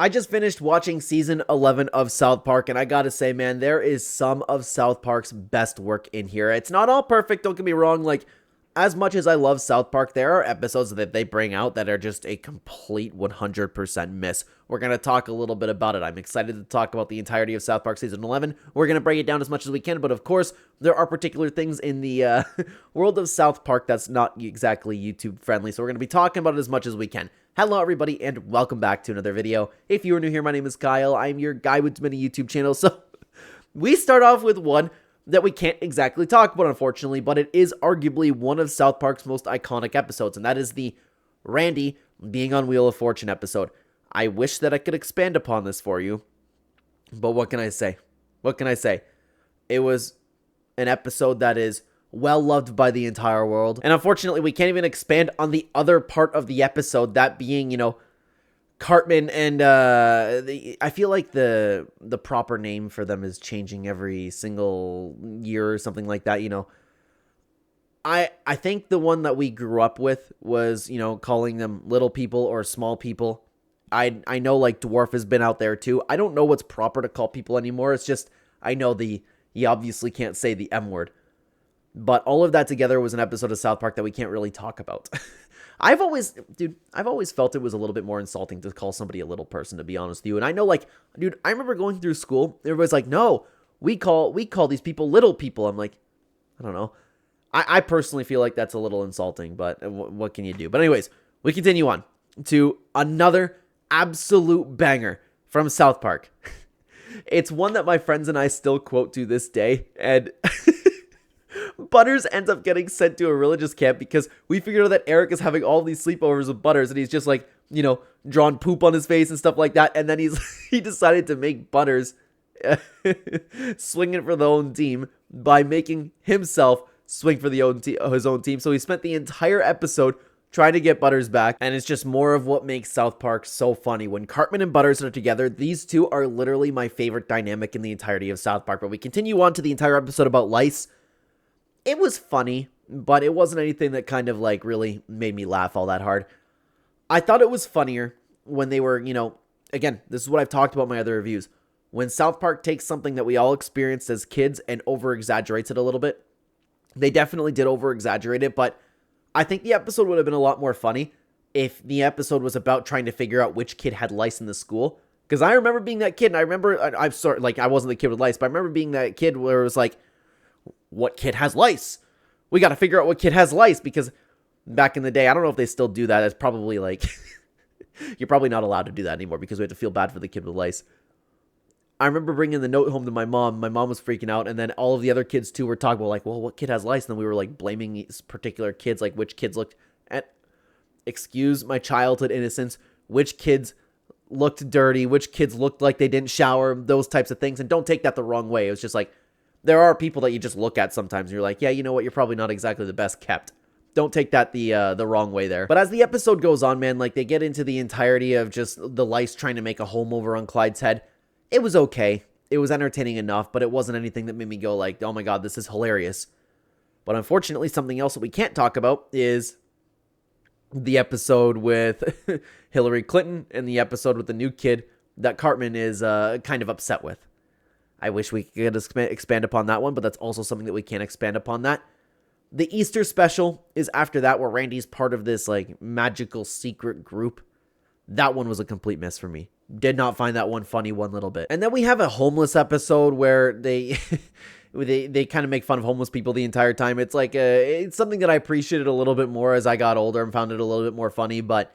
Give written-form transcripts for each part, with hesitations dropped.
I just finished watching season 11 of South Park, and I gotta say, man, there is some of South Park's best work in here. It's not all perfect, don't get me wrong. Like, as much as I love South Park, there are episodes that they bring out that are just a complete 100% miss. We're gonna talk a little bit about it. I'm excited to talk about the entirety of South Park season 11. We're gonna break it down as much as we can, but of course, there are particular things in the world of South Park that's not exactly YouTube friendly, so we're gonna be talking about it as much as we can. Hello everybody, and welcome back to another video. If you are new here, my name is Kyle. I'm your guy with many YouTube channels. So we start off with one that we can't exactly talk about, unfortunately, but it is arguably one of South Park's most iconic episodes, and that is the Randy being on Wheel of Fortune episode. I wish that I could expand upon this for you, but what can I say? What can I say? It was an episode that is well loved by the entire world, and unfortunately we can't even expand on the other part of the episode, that being, you know, Cartman and I feel like the proper name for them is changing every single year or something like that, you know. I think the one that we grew up with was, you know, calling them little people or small people. I know, like, dwarf has been out there too. I don't know what's proper to call people anymore. It's just, I know you obviously can't say the M word. But all of that together was an episode of South Park that we can't really talk about. I've always felt it was a little bit more insulting to call somebody a little person, to be honest with you. And I know, like, dude, I remember going through school, everybody's like, no, we call these people little people. I'm like, I don't know. I personally feel like that's a little insulting, but what can you do? But anyways, we continue on to another absolute banger from South Park. It's one that my friends and I still quote to this day, and Butters ends up getting sent to a religious camp because we figured out that Eric is having all these sleepovers with Butters, and he's just, like, you know, drawn poop on his face and stuff like that, and then he decided to make Butters swing it for the own team by making himself swing for his own team. So he spent the entire episode trying to get Butters back, and it's just more of what makes South Park so funny. When Cartman and Butters are together, these two are literally my favorite dynamic in the entirety of South Park. But we continue on to the entire episode about lice. It was funny, but it wasn't anything that kind of, like, really made me laugh all that hard. I thought it was funnier when they were, you know, again, this is what I've talked about in my other reviews. When South Park takes something that we all experienced as kids and over-exaggerates it a little bit. They definitely did over-exaggerate it, but I think the episode would have been a lot more funny if the episode was about trying to figure out which kid had lice in the school. Because I remember being that kid, and I remember, I'm sorry, like, I wasn't the kid with lice, but I remember being that kid where it was like, what kid has lice? We got to figure out what kid has lice, because back in the day, I don't know if they still do that. It's probably like, you're probably not allowed to do that anymore because we have to feel bad for the kid with lice. I remember bringing the note home to my mom. My mom was freaking out, and then all of the other kids too were talking about, like, well, what kid has lice? And then we were, like, blaming these particular kids, like, which kids looked at, excuse my childhood innocence, which kids looked dirty, which kids looked like they didn't shower, those types of things. And don't take that the wrong way. It was just like, there are people that you just look at sometimes and you're like, yeah, you know what? You're probably not exactly the best kept. Don't take that the wrong way there. But as the episode goes on, man, like, they get into the entirety of just the lice trying to make a home over on Clyde's head. It was okay. It was entertaining enough, but it wasn't anything that made me go like, oh my god, this is hilarious. But unfortunately, something else that we can't talk about is the episode with Hillary Clinton and the episode with the new kid that Cartman is kind of upset with. I wish we could expand upon that one, but that's also something that we can't expand upon that. The Easter special is after that, where Randy's part of this, like, magical secret group. That one was a complete miss for me. Did not find that one funny one little bit. And then we have a homeless episode where they they kind of make fun of homeless people the entire time. It's like it's something that I appreciated a little bit more as I got older and found it a little bit more funny. But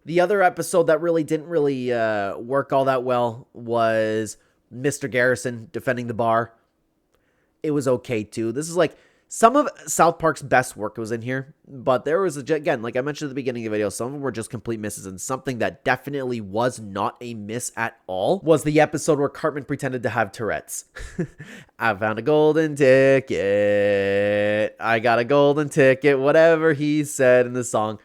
the other episode that really didn't work all that well was Mr. Garrison defending the bar. It was okay too. This is like some of South Park's best work was in here, but there was, again, like I mentioned at the beginning of the video, some of them were just complete misses, and something that definitely was not a miss at all was the episode where Cartman pretended to have Tourette's. I found a golden ticket. I got a golden ticket, whatever he said in the song.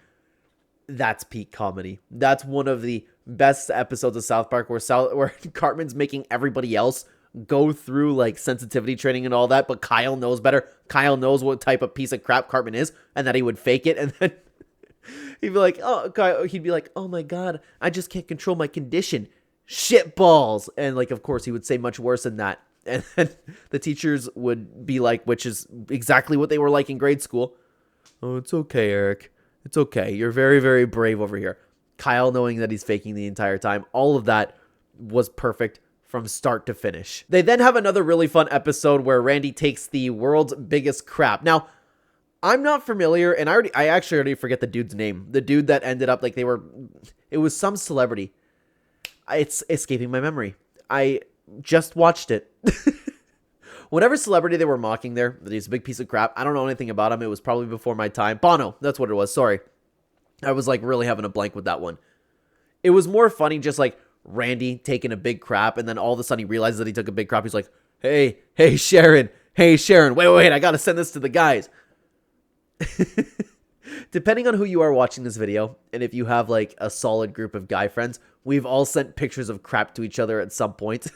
That's peak comedy. That's one of the best episodes of South Park where Cartman's making everybody else go through, like, sensitivity training and all that, but Kyle knows better. Kyle knows what type of piece of crap Cartman is, and that he would fake it, and then he'd be like, oh my god, I just can't control my condition. shit balls. And like, of course, he would say much worse than that. And then the teachers would be like, which is exactly what they were like in grade school. Oh, it's okay, Eric. It's okay. You're very, very brave over here. Kyle knowing that he's faking the entire time. All of that was perfect from start to finish. They then have another really fun episode where Randy takes the world's biggest crap. Now, I'm not familiar, and I actually already forget the dude's name. The dude that ended up like it was some celebrity. It's escaping my memory. I just watched it. Whatever celebrity they were mocking there, that he's a big piece of crap. I don't know anything about him. It was probably before my time. Bono, that's what it was. Sorry. I was like really having a blank with that one. It was more funny just like Randy taking a big crap, and then all of a sudden he realizes that he took a big crap. He's like, hey, Sharon, wait, I gotta send this to the guys. Depending on who you are watching this video, and if you have like a solid group of guy friends, we've all sent pictures of crap to each other at some point.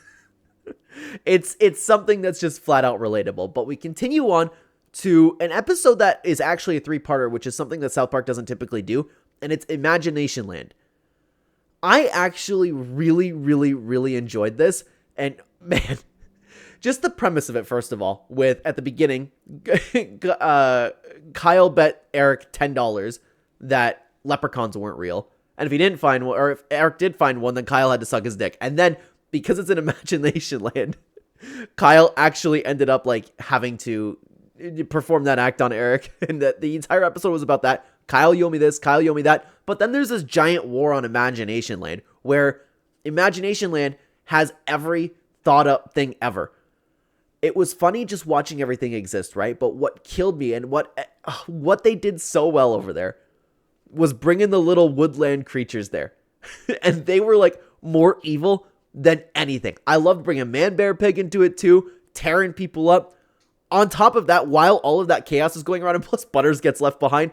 It's something that's just flat out relatable. But we continue on to an episode that is actually a 3-parter, which is something that South Park doesn't typically do, and it's Imagination Land. I actually really, really, really enjoyed this, and man, just the premise of it, first of all, with, at the beginning, Kyle bet Eric $10 that leprechauns weren't real, and if he didn't find one, or if Eric did find one, then Kyle had to suck his dick, and then, because it's an Imagination Land, Kyle actually ended up, like, having to perform that act on Eric, and that the entire episode was about that. Kyle, you owe me this, Kyle, you owe me that. But then there's this giant war on Imagination Land, where Imagination Land has every thought up thing ever. It was funny just watching everything exist, right? But what killed me, and what they did so well over there, was bringing the little woodland creatures there. And they were like more evil than anything. I loved bringing Man Bear Pig into it too, tearing people up. On top of that, while all of that chaos is going around, and plus Butters gets left behind,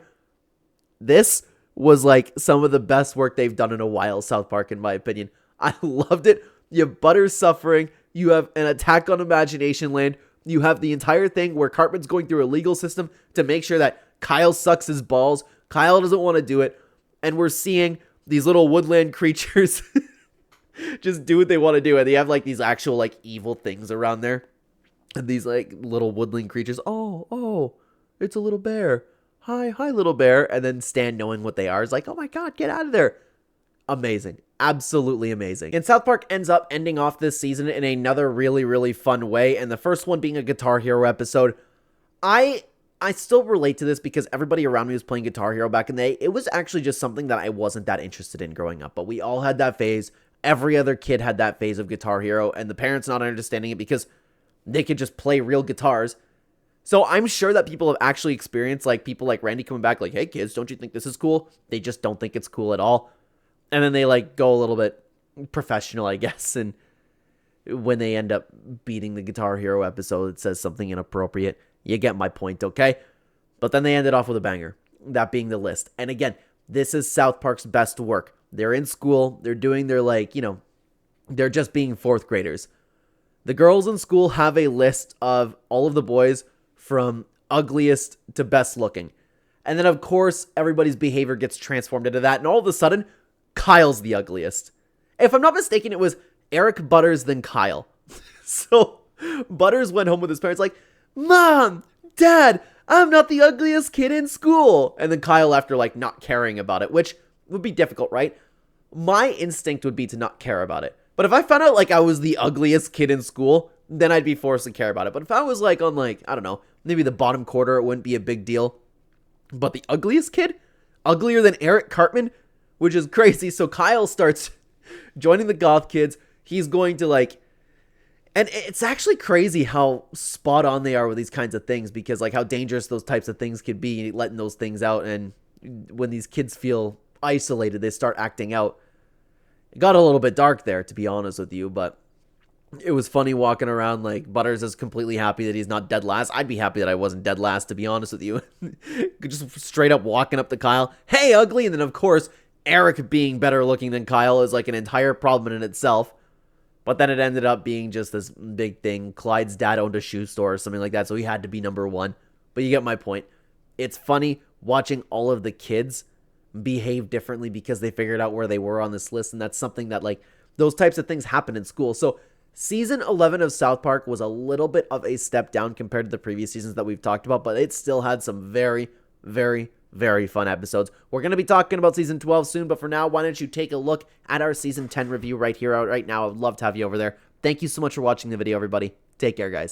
this was like some of the best work they've done in a while, South Park, in my opinion. I loved it. You have Butters suffering. You have an attack on Imagination Land. You have the entire thing where Cartman's going through a legal system to make sure that Kyle sucks his balls. Kyle doesn't want to do it. And we're seeing these little woodland creatures just do what they want to do. And they have like these actual like evil things around there. And these like little woodland creatures. Oh, it's a little bear. Hi, little bear. And then Stan, knowing what they are, is like, oh my God, get out of there. Amazing. Absolutely amazing. And South Park ends up ending off this season in another really, really fun way. And the first one being a Guitar Hero episode. I still relate to this because everybody around me was playing Guitar Hero back in the day. It was actually just something that I wasn't that interested in growing up. But we all had that phase. Every other kid had that phase of Guitar Hero. And the parents not understanding it because they could just play real guitars. So I'm sure that people have actually experienced, like, people like Randy coming back like, hey, kids, don't you think this is cool? They just don't think it's cool at all. And then they, like, go a little bit professional, I guess. And when they end up beating the Guitar Hero episode, it says something inappropriate. You get my point, okay? But then they ended off with a banger, that being the list. And again, this is South Park's best work. They're in school. They're doing their, like, they're just being 4th graders. The girls in school have a list of all of the boys from ugliest to best looking. And then, of course, everybody's behavior gets transformed into that. And all of a sudden, Kyle's the ugliest. If I'm not mistaken, it was Eric, Butters, then Kyle. So Butters went home with his parents like, Mom, Dad, I'm not the ugliest kid in school. And then Kyle, after like not caring about it, which would be difficult, right? My instinct would be to not care about it. But if I found out like I was the ugliest kid in school, then I'd be forced to care about it. But if I was like on like, I don't know, maybe the bottom quarter, it wouldn't be a big deal. But the ugliest kid? Uglier than Eric Cartman? Which is crazy. So Kyle starts joining the goth kids. He's going to like, and it's actually crazy how spot on they are with these kinds of things, because like how dangerous those types of things could be, letting those things out. And when these kids feel isolated, they start acting out. It got a little bit dark there, to be honest with you, but it was funny walking around like Butters is completely happy that he's not dead last. I'd be happy that I wasn't dead last, to be honest with you. Just straight up walking up to Kyle, hey, ugly. And then, of course, Eric being better looking than Kyle is like an entire problem in itself. But then it ended up being just this big thing. Clyde's dad owned a shoe store or something like that, so he had to be number 1. But you get my point. It's funny watching all of the kids behave differently because they figured out where they were on this list. And that's something that, like, those types of things happen in school. So season 11 of South Park was a little bit of a step down compared to the previous seasons that we've talked about, but it still had some very, very, very fun episodes. We're going to be talking about season 12 soon, but for now, why don't you take a look at our season 10 review right here, right now. I would love to have you over there. Thank you so much for watching the video, everybody. Take care, guys.